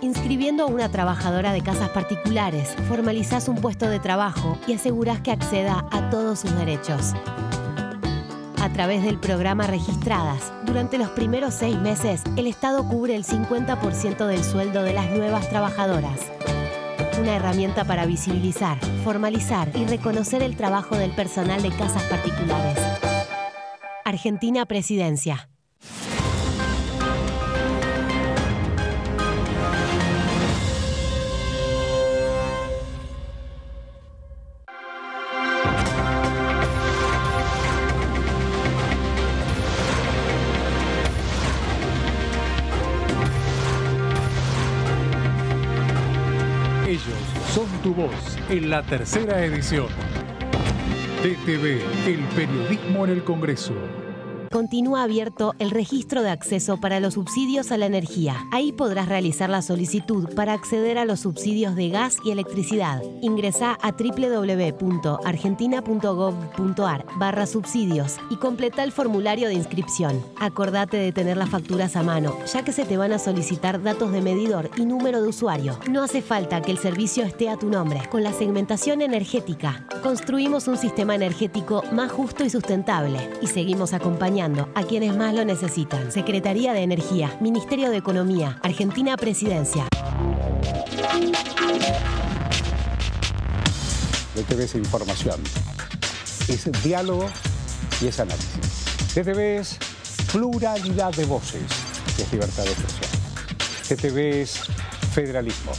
Inscribiendo a una trabajadora de casas particulares, formalizás un puesto de trabajo y asegurás que acceda a todos sus derechos. A través del programa Registradas, durante los primeros 6 meses, el Estado cubre el 50% del sueldo de las nuevas trabajadoras. Una herramienta para visibilizar, formalizar y reconocer el trabajo del personal de casas particulares. Argentina Presidencia. Ellos son tu voz en la tercera edición. DTV, el periodismo en el Congreso. Continúa abierto el registro de acceso para los subsidios a la energía. Ahí podrás realizar la solicitud para acceder a los subsidios de gas y electricidad. Ingresá a www.argentina.gov.ar/subsidios y completa el formulario de inscripción. Acordate de tener las facturas a mano, ya que se te van a solicitar datos de medidor y número de usuario. No hace falta que el servicio esté a tu nombre. Con la segmentación energética, construimos un sistema energético más justo y sustentable, y seguimos acompañando a quienes más lo necesitan. Secretaría de Energía, Ministerio de Economía, Argentina Presidencia. DTV es información, es diálogo y es análisis. DTV es pluralidad de voces, es libertad de expresión. DTV es federalismo.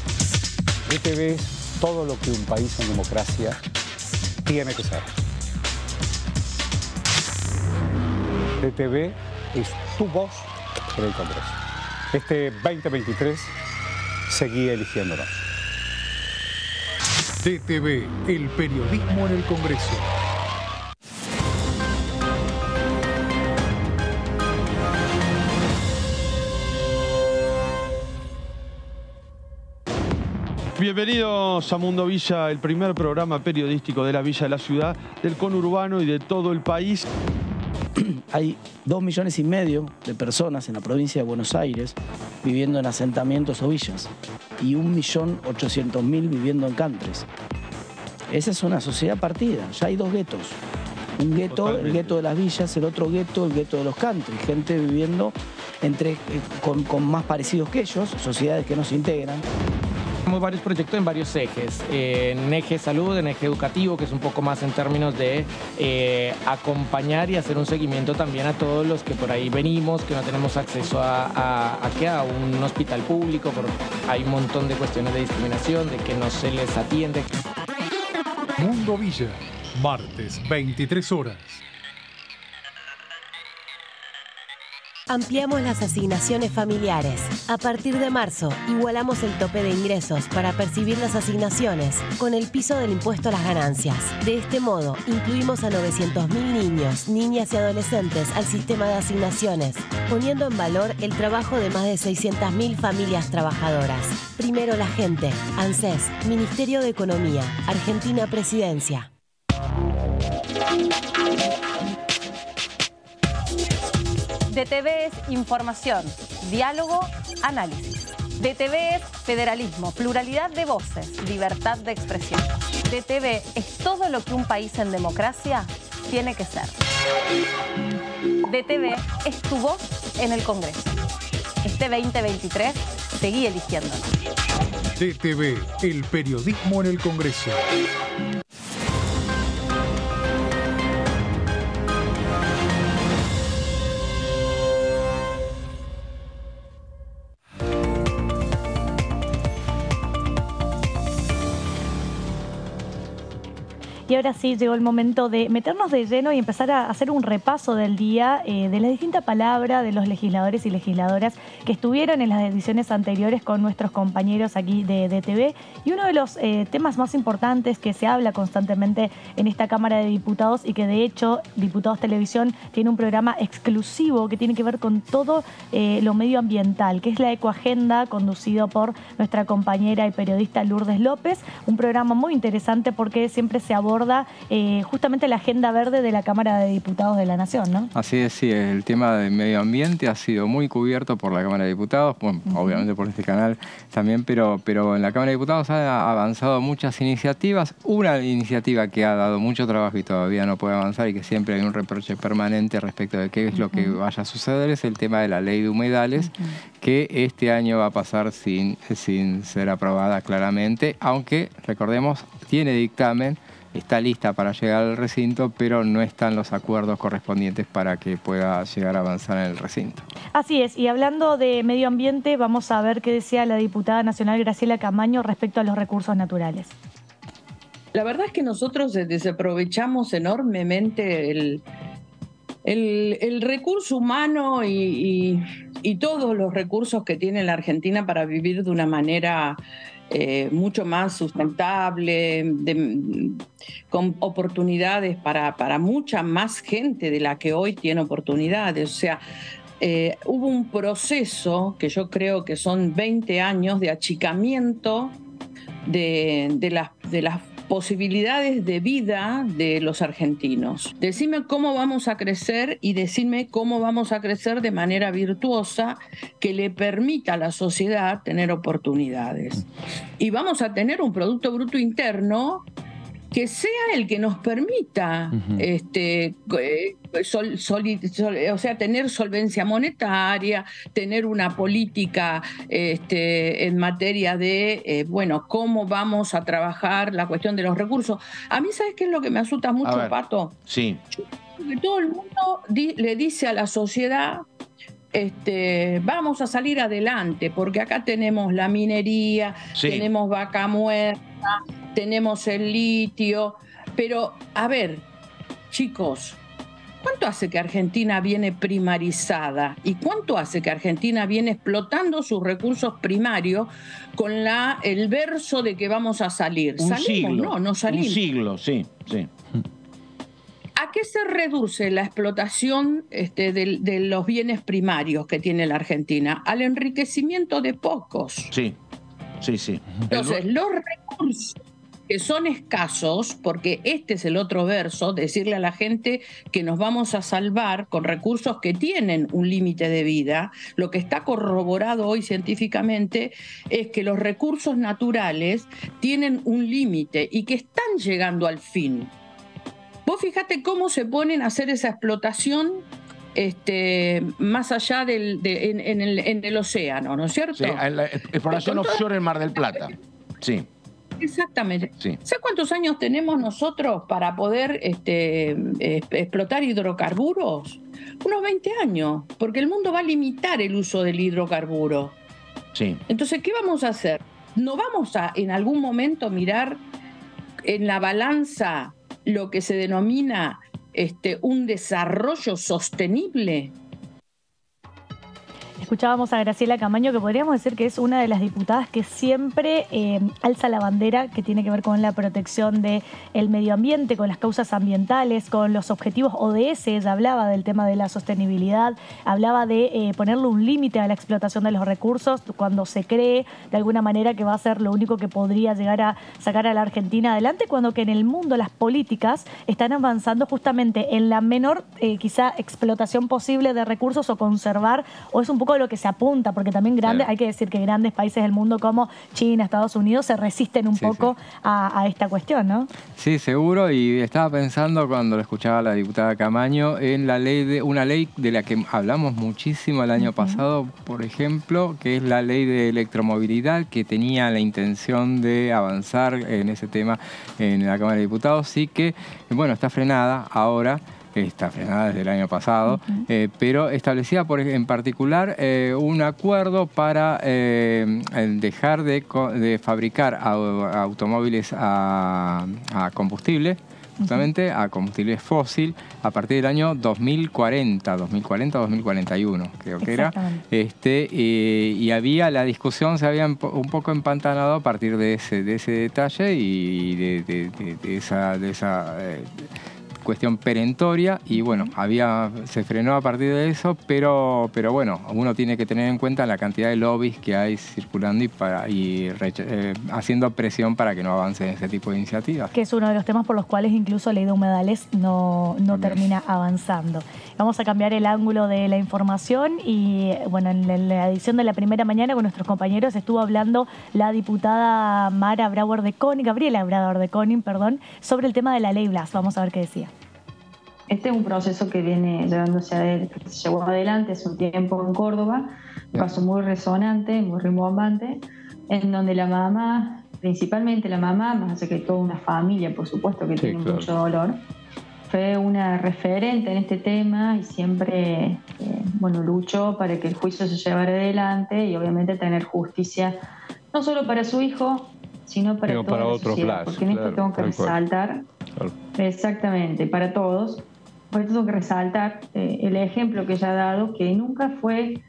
DTV es todo lo que un país en democracia tiene que ser. DTV es tu voz en el Congreso. Este 2023 seguí eligiéndonos. DTV, el periodismo en el Congreso. Bienvenidos a Mundo Villa, el primer programa periodístico de la Villa de la Ciudad, del conurbano y de todo el país. Hay 2,5 millones de personas en la provincia de Buenos Aires viviendo en asentamientos o villas y 1.800.000 viviendo en countries. Esa es una sociedad partida, ya hay 2 guetos. Un gueto, el gueto de las villas, el otro gueto, el gueto de los countries. Gente viviendo con más parecidos que ellos, sociedades que no se integran. Tenemos varios proyectos en varios ejes, en eje salud, en eje educativo, que es un poco más en términos de acompañar y hacer un seguimiento también a todos los que por ahí venimos, que no tenemos acceso a un hospital público, hay un montón de cuestiones de discriminación, de que no se les atiende. Mundo Villa, martes, 23 horas. Ampliamos las asignaciones familiares. A partir de marzo, igualamos el tope de ingresos para percibir las asignaciones con el piso del impuesto a las ganancias. De este modo, incluimos a 900.000 niños, niñas y adolescentes al sistema de asignaciones, poniendo en valor el trabajo de más de 600.000 familias trabajadoras. Primero la gente. ANSES, Ministerio de Economía, Argentina Presidencia. DTV es información, diálogo, análisis. DTV es federalismo, pluralidad de voces, libertad de expresión. DTV es todo lo que un país en democracia tiene que ser. DTV es tu voz en el Congreso. Este 2023, seguí eligiéndonos. DTV, el periodismo en el Congreso. Y ahora sí llegó el momento de meternos de lleno y empezar a hacer un repaso del día de la distinta palabra de los legisladores y legisladoras que estuvieron en las ediciones anteriores con nuestros compañeros aquí de DTV. Y uno de los temas más importantes que se habla constantemente en esta Cámara de Diputados y que de hecho Diputados Televisión tiene un programa exclusivo que tiene que ver con todo lo medioambiental, que es la Ecoagenda, conducido por nuestra compañera y periodista Lourdes López. Un programa muy interesante porque siempre se aborda justamente la agenda verde de la Cámara de Diputados de la Nación, ¿no? Así es, sí, el tema del medio ambiente ha sido muy cubierto por la Cámara de Diputados, bueno, obviamente por este canal también, pero en la Cámara de Diputados ha avanzado muchas iniciativas. Una iniciativa que ha dado mucho trabajo y todavía no puede avanzar y que siempre hay un reproche permanente respecto de qué es lo que vaya a suceder es el tema de la ley de humedales, que este año va a pasar sin ser aprobada claramente, aunque, recordemos, tiene dictamen, está lista para llegar al recinto, pero no están los acuerdos correspondientes para que pueda llegar a avanzar en el recinto. Así es, y hablando de medio ambiente, vamos a ver qué decía la diputada nacional Graciela Camaño respecto a los recursos naturales. La verdad es que nosotros desaprovechamos enormemente el recurso humano y todos los recursos que tiene la Argentina para vivir de una manera mucho más sustentable, con oportunidades para mucha más gente de la que hoy tiene oportunidades. O sea, hubo un proceso que yo creo que son 20 años de achicamiento de las posibilidades de vida de los argentinos. Decime cómo vamos a crecer y decime cómo vamos a crecer de manera virtuosa que le permita a la sociedad tener oportunidades. Y vamos a tener un Producto Bruto Interno que sea el que nos permita tener solvencia monetaria, tener una política en materia de, cómo vamos a trabajar la cuestión de los recursos. A mí, ¿sabes qué es lo que me asusta mucho, Pato? Sí. Que todo el mundo le dice a la sociedad, vamos a salir adelante, porque acá tenemos la minería, tenemos Vaca Muerta, tenemos el litio, pero a ver, chicos, ¿cuánto hace que Argentina viene primarizada? ¿Y cuánto hace que Argentina viene explotando sus recursos primarios con el verso de que vamos a salir? ¿Salimos? No salimos. Un siglo, sí. ¿A qué se reduce la explotación de los bienes primarios que tiene la Argentina? Al enriquecimiento de pocos. Sí. Entonces, los recursos que son escasos, porque este es el otro verso, decirle a la gente que nos vamos a salvar con recursos que tienen un límite de vida. Lo que está corroborado hoy científicamente es que los recursos naturales tienen un límite y que están llegando al fin. Vos fíjate cómo se ponen a hacer esa explotación más allá en el océano, ¿no es cierto? Sí, la exploración offshore en Mar del Plata. Sí. Exactamente. Sí. ¿Sabes cuántos años tenemos nosotros para poder explotar hidrocarburos? Unos 20 años, porque el mundo va a limitar el uso del hidrocarburo. Sí. Entonces, ¿qué vamos a hacer? ¿No vamos a en algún momento mirar en la balanza lo que se denomina un desarrollo sostenible? Escuchábamos a Graciela Camaño, que podríamos decir que es una de las diputadas que siempre alza la bandera que tiene que ver con la protección del medio ambiente, con las causas ambientales, con los objetivos ODS. Ella hablaba del tema de la sostenibilidad, hablaba de ponerle un límite a la explotación de los recursos cuando se cree de alguna manera que va a ser lo único que podría llegar a sacar a la Argentina adelante, cuando que en el mundo las políticas están avanzando justamente en la menor quizá explotación posible de recursos o conservar, o es un poco lo que se apunta, porque también hay que decir que grandes países del mundo como China, Estados Unidos se resisten un poco a esta cuestión, ¿no? Sí, seguro, y estaba pensando cuando lo escuchaba la diputada Camaño en una ley de la que hablamos muchísimo el año pasado, por ejemplo, que es la ley de electromovilidad, que tenía la intención de avanzar en ese tema en la Cámara de Diputados, sí que, bueno, está frenada ahora. Está frenada desde el año pasado, pero establecía en particular un acuerdo para dejar de fabricar automóviles a combustible, justamente a combustible fósil, a partir del año 2040-2041, creo que era. Y había la discusión, se había un poco empantanado a partir de ese detalle y de esa cuestión perentoria, y bueno, se frenó a partir de eso, pero bueno, uno tiene que tener en cuenta la cantidad de lobbies que hay circulando y haciendo presión para que no avancen ese tipo de iniciativas. Que es uno de los temas por los cuales incluso Ley de Humedales no termina avanzando. Vamos a cambiar el ángulo de la información y bueno, en la edición de la primera mañana con nuestros compañeros estuvo hablando la diputada Gabriela Brauer de Koning, sobre el tema de la Ley Blas. Vamos a ver qué decía. Este es un proceso que viene se llevó adelante hace un tiempo en Córdoba, un caso muy resonante, muy rimbombante, en donde la mamá, principalmente la mamá, más allá que toda una familia, por supuesto, que tiene mucho dolor, fue una referente en este tema y siempre luchó para que el juicio se llevara adelante y obviamente tener justicia, no solo para su hijo, sino para toda la sociedad, porque en esto tengo que resaltar, exactamente, para todos. Por eso tengo que resaltar el ejemplo que ella ha dado, que nunca fue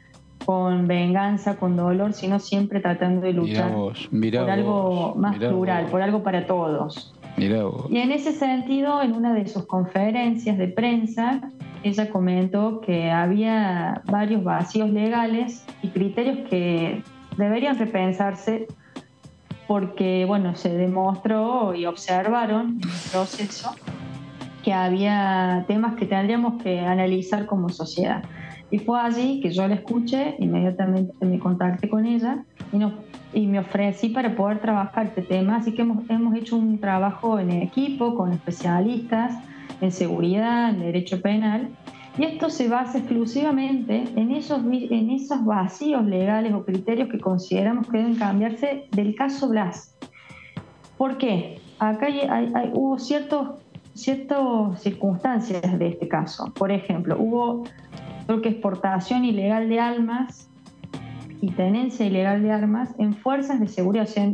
con venganza, con dolor, sino siempre tratando de luchar por algo más plural, por algo para todos. Y en ese sentido, en una de sus conferencias de prensa, ella comentó que había varios vacíos legales y criterios que deberían repensarse porque, bueno, se demostró y observaron en el proceso que había temas que tendríamos que analizar como sociedad. Y fue allí que yo la escuché, inmediatamente me contacté con ella y me ofrecí para poder trabajar este tema. Así que hemos hecho un trabajo en equipo con especialistas en seguridad, en derecho penal, y esto se basa exclusivamente en esos vacíos legales o criterios que consideramos que deben cambiarse del caso Blas. ¿Por qué? Acá hubo ciertas circunstancias de este caso. Por ejemplo, hubo, creo que exportación ilegal de armas y tenencia ilegal de armas en fuerzas de seguridad. O sea,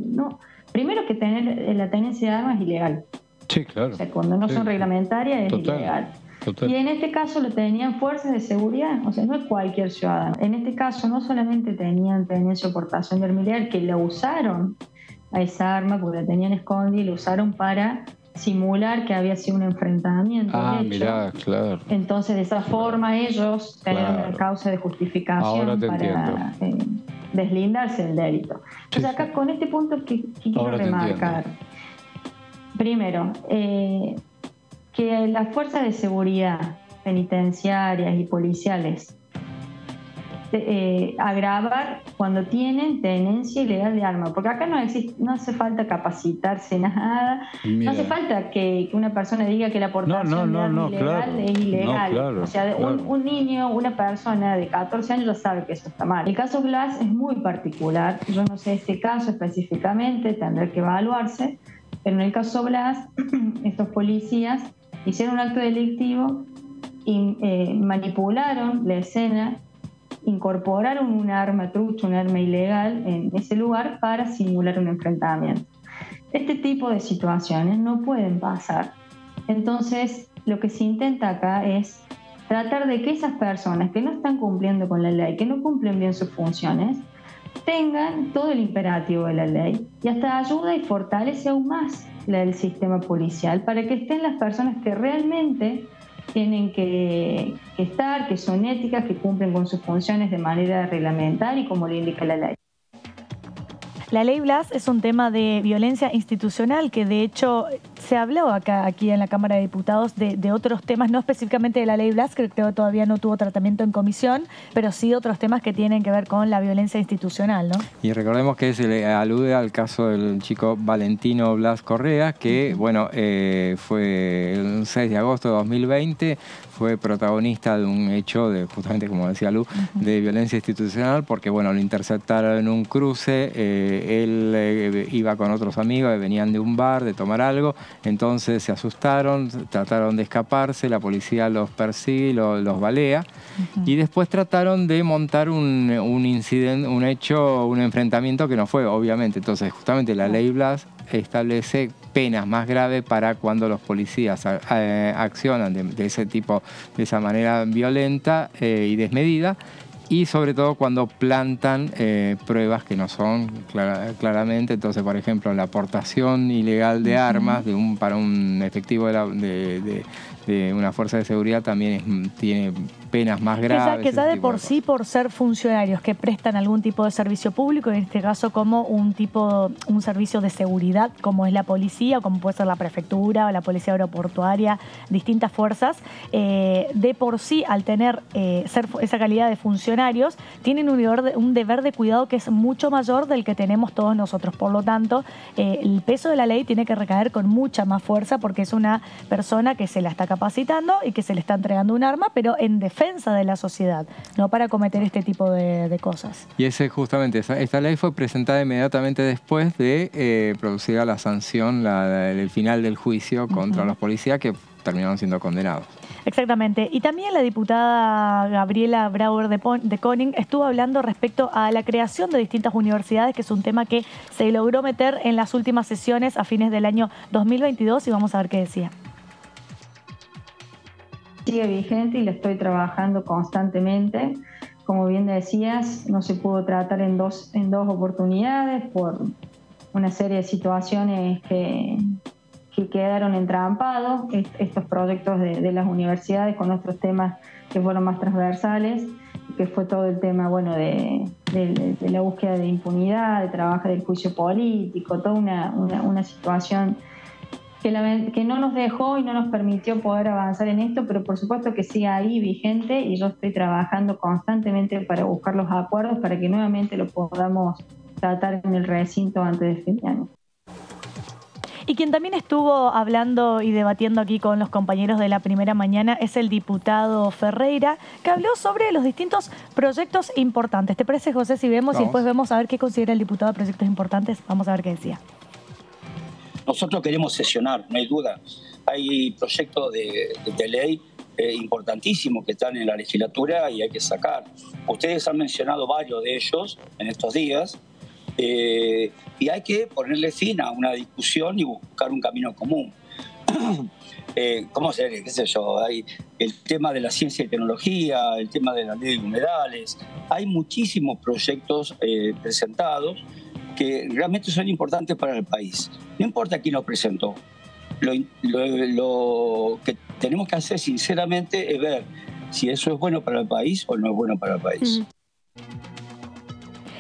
primero que tener la tenencia de armas es ilegal. Sí, claro. O sea, cuando no son reglamentarias es ilegal. Y en este caso lo tenían fuerzas de seguridad, o sea, no es cualquier ciudadano. En este caso no solamente tenían tenencia o portación de arma ilegal, que la usaron a esa arma porque la tenían escondida y la usaron para simular que había sido un enfrentamiento. Mirá, claro. Entonces, de esa forma ellos tenían una causa de justificación para deslindarse del delito. Entonces, acá con este punto que quiero remarcar. Primero, que las fuerzas de seguridad penitenciarias y policiales agravar cuando tienen tenencia ilegal de arma, porque acá no hace falta capacitarse nada, no hace falta que una persona diga que la portación de arma ilegal es ilegal. O sea, un niño, una persona de 14 años ya sabe que eso está mal. El caso Blas es muy particular, yo no sé este caso específicamente, tendrá que evaluarse, pero en el caso Blas, estos policías hicieron un acto delictivo y manipularon la escena, incorporaron un arma trucha, un arma ilegal en ese lugar para simular un enfrentamiento. Este tipo de situaciones no pueden pasar. Entonces, lo que se intenta acá es tratar de que esas personas que no están cumpliendo con la ley, que no cumplen bien sus funciones, tengan todo el imperativo de la ley y hasta ayuda y fortalece aún más el sistema policial para que estén las personas que realmente tienen que estar, que son éticas, que cumplen con sus funciones de manera reglamentaria y como le indica la ley. La ley Blas es un tema de violencia institucional que de hecho se habló aquí en la Cámara de Diputados de otros temas, no específicamente de la ley Blas, que creo que todavía no tuvo tratamiento en comisión, pero sí otros temas que tienen que ver con la violencia institucional, ¿no? Y recordemos que se le alude al caso del chico Valentino Blas Correa, que bueno, fue el 6 de agosto de 2020, fue protagonista de un hecho de, justamente como decía Lu, de violencia institucional, porque bueno, lo interceptaron en un cruce, él iba con otros amigos, venían de un bar, de tomar algo, entonces se asustaron, trataron de escaparse, la policía los persigue, los balea, y después trataron de montar un incidente, un hecho, un enfrentamiento que no fue, obviamente. Entonces justamente la ley Blas establece penas más graves para cuando los policías accionan de ese tipo, de esa manera violenta y desmedida, y sobre todo cuando plantan pruebas que no son claramente. Entonces, por ejemplo, la aportación ilegal de armas para un efectivo de una fuerza de seguridad también tiene penas más graves. Que ya de por sí, por ser funcionarios que prestan algún tipo de servicio público, en este caso como un servicio de seguridad, como es la policía, o como puede ser la prefectura o la policía aeroportuaria, distintas fuerzas, de por sí, al tener esa calidad de funcionarios, tienen un deber de cuidado que es mucho mayor del que tenemos todos nosotros. Por lo tanto, el peso de la ley tiene que recaer con mucha más fuerza, porque es una persona que se la está capacitando y que se le está entregando un arma, pero en defensa de la sociedad, no para cometer este tipo de cosas. Y justamente esta ley fue presentada inmediatamente después de producida la sanción, el final del juicio contra los policías, que terminaron siendo condenados. Exactamente. Y también la diputada Gabriela Brauer de Koning estuvo hablando respecto a la creación de distintas universidades, que es un tema que se logró meter en las últimas sesiones a fines del año 2022, y vamos a ver qué decía. Sigue vigente y la estoy trabajando constantemente. Como bien decías, no se pudo tratar en dos oportunidades por una serie de situaciones que quedaron entrampados, estos proyectos de las universidades con otros temas que fueron más transversales, que fue todo el tema de la búsqueda de impunidad, de trabajo del juicio político, toda una situación que no nos dejó y no nos permitió poder avanzar en esto, pero por supuesto que sigue ahí vigente, y yo estoy trabajando constantemente para buscar los acuerdos para que nuevamente lo podamos tratar en el recinto antes de fin de año. Y quien también estuvo hablando y debatiendo aquí con los compañeros de La Primera Mañana es el diputado Ferreira, que habló sobre los distintos proyectos importantes. ¿Te parece, José, si vemos y después vemos a ver qué considera el diputado de proyectos importantes? Vamos a ver qué decía. Nosotros queremos sesionar, no hay duda. Hay proyectos de ley importantísimos que están en la legislatura y hay que sacar. Ustedes han mencionado varios de ellos en estos días, y hay que ponerle fin a una discusión y buscar un camino común. ¿Cómo se qué sé yo? Hay el tema de la ciencia y tecnología, el tema de la ley de humedales. Hay muchísimos proyectos presentados que realmente son importantes para el país. No importa quién lo presentó. Lo que tenemos que hacer sinceramente es ver si eso es bueno para el país o no es bueno para el país.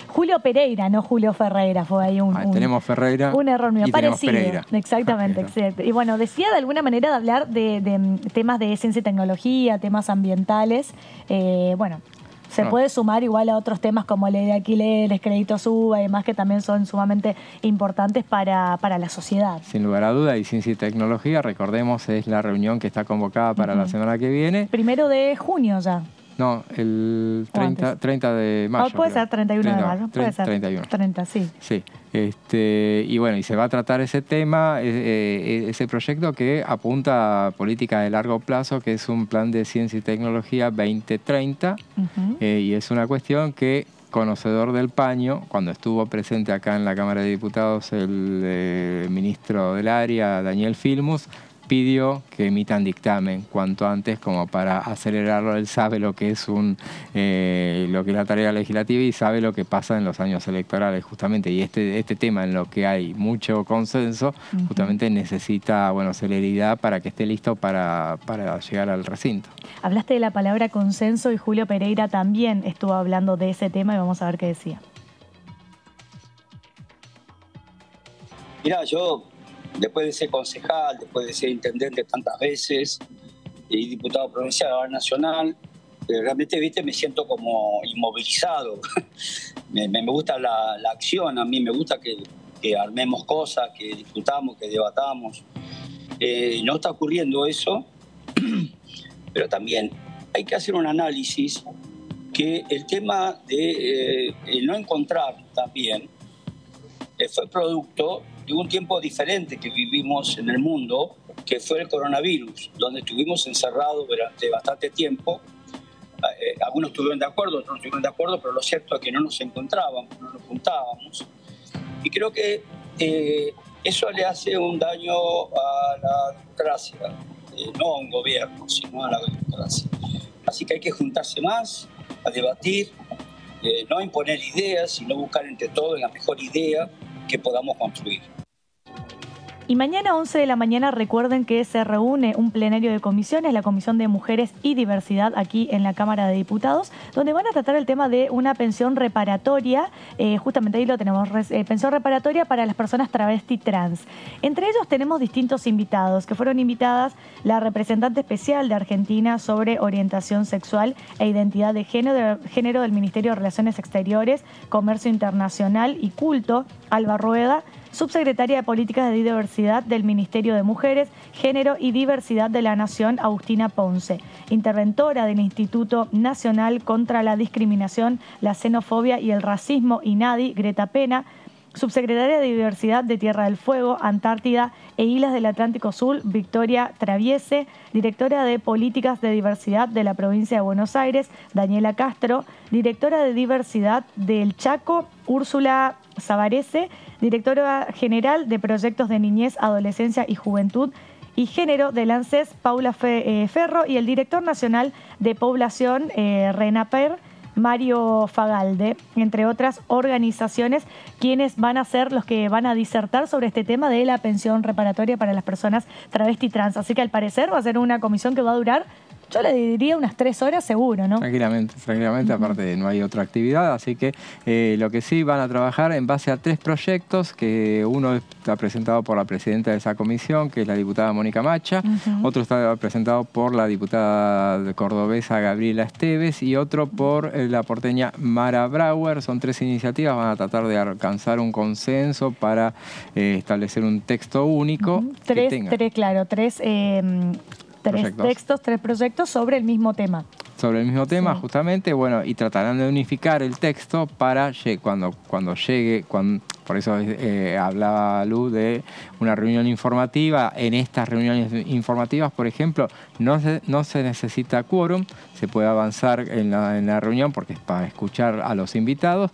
Julio Pereira, no Julio Ferreira, fue ahí tenemos Ferreira. Un error mío, y parecido. Pereira. Exactamente, exacto. Y bueno, decía de alguna manera de hablar de temas de ciencia y tecnología, temas ambientales. Se puede sumar igual a otros temas como ley de alquileres, crédito suba y demás, que también son sumamente importantes para la sociedad. Sin lugar a duda, y ciencia y tecnología, recordemos, es la reunión que está convocada para la semana que viene. 1 de junio ya. No, el 30 de mayo. Puede ser 31 de mayo. Puede ser 31. 30, sí. Sí. Y bueno, y se va a tratar ese tema, ese proyecto que apunta a política de largo plazo, que es un plan de ciencia y tecnología 2030, y es una cuestión que, conocedor del paño, cuando estuvo presente acá en la Cámara de Diputados el ministro del área, Daniel Filmus, pidió que emitan dictamen cuanto antes como para acelerarlo. Él sabe lo que es lo que es la tarea legislativa y sabe lo que pasa en los años electorales justamente, y este tema en lo que hay mucho consenso justamente necesita celeridad para que esté listo para llegar al recinto. Hablaste de la palabra consenso y Julio Pereira también estuvo hablando de ese tema y vamos a ver qué decía. Mirá, yo después de ser concejal, después de ser intendente tantas veces y diputado provincial, ahora nacional, realmente, me siento como inmovilizado. me gusta la acción, a mí me gusta que armemos cosas, que discutamos, que debatamos. No está ocurriendo eso, pero también hay que hacer un análisis que el tema de no encontrar también fue producto de un tiempo diferente que vivimos en el mundo, que fue el coronavirus, donde estuvimos encerrados durante bastante tiempo. Algunos estuvieron de acuerdo, otros no estuvieron de acuerdo, pero lo cierto es que no nos encontrábamos, no nos juntábamos. Y creo que eso le hace un daño a la democracia, no a un gobierno, sino a la democracia. Así que hay que juntarse más, a debatir, no imponer ideas, sino buscar entre todos la mejor idea que podamos construir. Y mañana 11 de la mañana recuerden que se reúne un plenario de comisiones, la Comisión de Mujeres y Diversidad aquí en la Cámara de Diputados, donde van a tratar el tema de una pensión reparatoria, justamente ahí lo tenemos, pensión reparatoria para las personas travesti trans. Entre ellos tenemos distintos invitados, que fueron invitadas la representante especial de Argentina sobre orientación sexual e identidad de género del Ministerio de Relaciones Exteriores, Comercio Internacional y Culto, Alba Rueda, subsecretaria de Políticas de Diversidad del Ministerio de Mujeres, Género y Diversidad de la Nación, Agustina Ponce, interventora del Instituto Nacional contra la Discriminación, la Xenofobia y el Racismo, INADI, Greta Pena, subsecretaria de Diversidad de Tierra del Fuego, Antártida e Islas del Atlántico Sur, Victoria Traviese, directora de Políticas de Diversidad de la Provincia de Buenos Aires, Daniela Castro, directora de Diversidad del Chaco, Úrsula Savarese, directora general de Proyectos de Niñez, Adolescencia y Juventud y Género del ANSES, Paula Ferro, y el director nacional de Población, RENAPER, Mario Fagalde, entre otras organizaciones, quienes van a ser los que van a disertar sobre este tema de la pensión reparatoria para las personas travesti trans. Así que al parecer va a ser una comisión que va a durar, yo le diría, unas 3 horas seguro, ¿no? Tranquilamente, aparte no hay otra actividad, así que lo que sí van a trabajar en base a 3 proyectos, que uno está presentado por la presidenta de esa comisión, que es la diputada Mónica Macha, otro está presentado por la diputada cordobesa Gabriela Esteves y otro por la porteña Mara Brauer. Son 3 iniciativas, van a tratar de alcanzar un consenso para establecer un texto único. Tres textos, 3 proyectos sobre el mismo tema. Sobre el mismo tema, justamente, y tratarán de unificar el texto para cuando llegue, por eso hablaba Lu de una reunión informativa. En estas reuniones informativas, por ejemplo, no se necesita quórum, se puede avanzar en la reunión porque es para escuchar a los invitados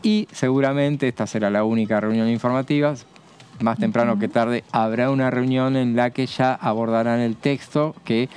y seguramente esta será la única reunión informativa. Más temprano que tarde habrá una reunión en la que ya abordarán el texto, que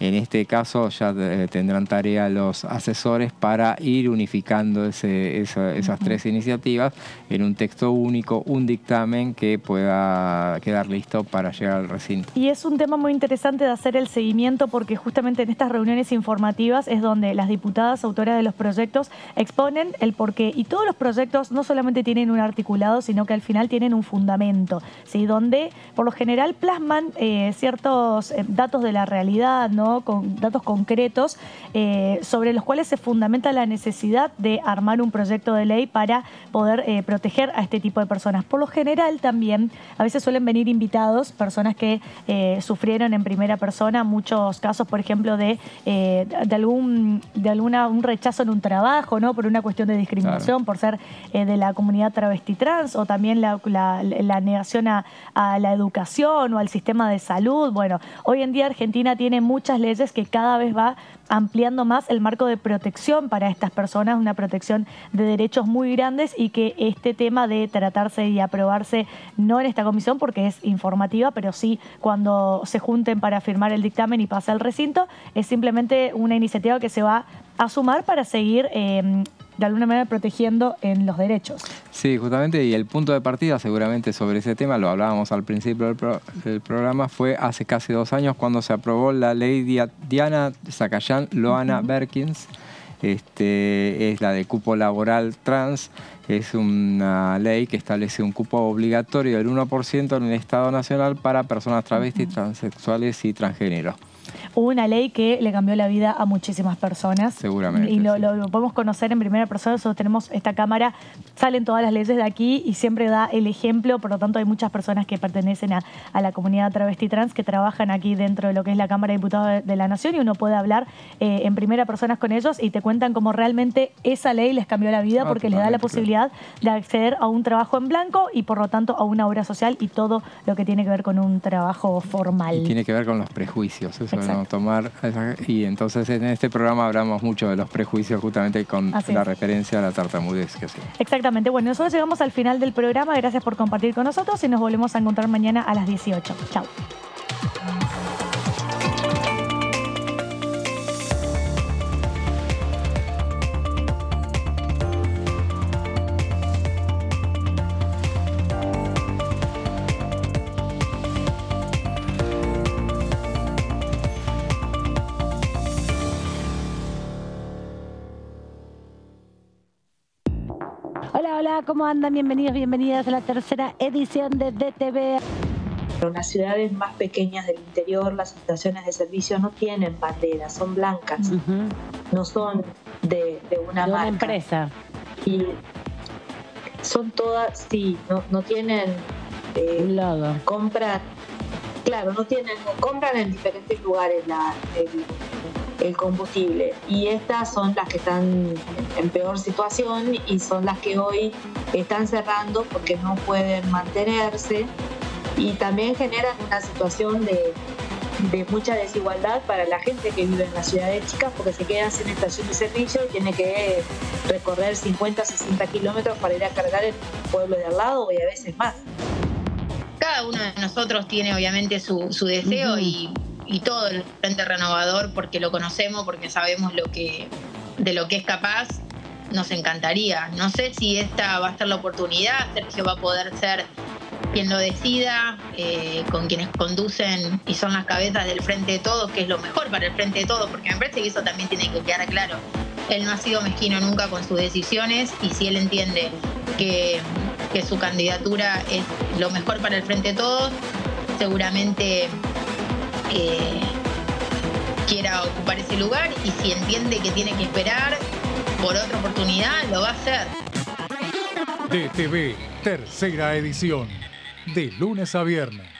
en este caso ya tendrán tarea los asesores para ir unificando esas 3 iniciativas en un texto único, un dictamen que pueda quedar listo para llegar al recinto. Y es un tema muy interesante de hacer el seguimiento porque justamente en estas reuniones informativas es donde las diputadas autoras de los proyectos exponen el porqué. Y todos los proyectos no solamente tienen un articulado, sino que al final tienen un fundamento, ¿sí? Donde por lo general plasman ciertos datos de la realidad, ¿no? Con datos concretos sobre los cuales se fundamenta la necesidad de armar un proyecto de ley para poder proteger a este tipo de personas. Por lo general también a veces suelen venir invitados, personas que sufrieron en primera persona muchos casos, por ejemplo, de un rechazo en un trabajo, ¿no? Por una cuestión de discriminación, por ser de la comunidad travesti trans, o también la negación a la educación o al sistema de salud. Bueno, hoy en día Argentina tiene muchas estas leyes que cada vez va ampliando más el marco de protección para estas personas, una protección de derechos muy grandes, y que este tema de tratarse y aprobarse, no en esta comisión porque es informativa, pero sí cuando se junten para firmar el dictamen y pasa al recinto, es simplemente una iniciativa que se va a sumar para seguir de alguna manera protegiendo en los derechos. Sí, justamente, y el punto de partida seguramente sobre ese tema, lo hablábamos al principio del programa, fue hace casi 2 años cuando se aprobó la ley Diana Zacayán Loana Berkins. Es la de cupo laboral trans. Es una ley que establece un cupo obligatorio del 1% en el Estado Nacional para personas travestis, transexuales y transgénero. Una ley que le cambió la vida a muchísimas personas. Seguramente. Y lo podemos conocer en primera persona. Nosotros tenemos esta cámara, salen todas las leyes de aquí y siempre da el ejemplo. Por lo tanto, hay muchas personas que pertenecen a la comunidad travesti trans que trabajan aquí dentro de lo que es la Cámara de Diputados de la Nación, y uno puede hablar en primera persona con ellos y te cuentan cómo realmente esa ley les cambió la vida, porque les da la posibilidad de acceder a un trabajo en blanco y por lo tanto a una obra social y todo lo que tiene que ver con un trabajo formal. Y tiene que ver con los prejuicios, eso de no tomar. Y entonces en este programa hablamos mucho de los prejuicios, justamente con la referencia a la tartamudez que hacemos. Exactamente. Bueno, nosotros llegamos al final del programa. Gracias por compartir con nosotros y nos volvemos a encontrar mañana a las 18. Chao. Hola, ¿cómo andan? Bienvenidos, bienvenidas a la tercera edición de DTV. En las ciudades más pequeñas del interior, las estaciones de servicio no tienen banderas, son blancas, no son de una marca. Empresa. Y son todas, sí, no tienen un logo. Compran en diferentes lugares el combustible, y estas son las que están en peor situación y son las que hoy están cerrando porque no pueden mantenerse, y también generan una situación de mucha desigualdad para la gente que vive en las ciudades chicas, porque se quedan sin estación de servicio y tiene que recorrer 50, 60 kilómetros para ir a cargar en el pueblo de al lado, y a veces más. Cada uno de nosotros tiene obviamente su deseo y todo el Frente Renovador, porque lo conocemos, porque sabemos de lo que es capaz, nos encantaría. No sé si esta va a ser la oportunidad, Sergio va a poder ser quien lo decida, con quienes conducen y son las cabezas del Frente de Todos, que es lo mejor para el Frente de Todos, porque me parece que eso también tiene que quedar claro. Él no ha sido mezquino nunca con sus decisiones, y si él entiende que su candidatura es lo mejor para el Frente de Todos, seguramente quiera ocupar ese lugar, y si entiende que tiene que esperar por otra oportunidad, lo va a hacer. DTV, tercera edición, de lunes a viernes.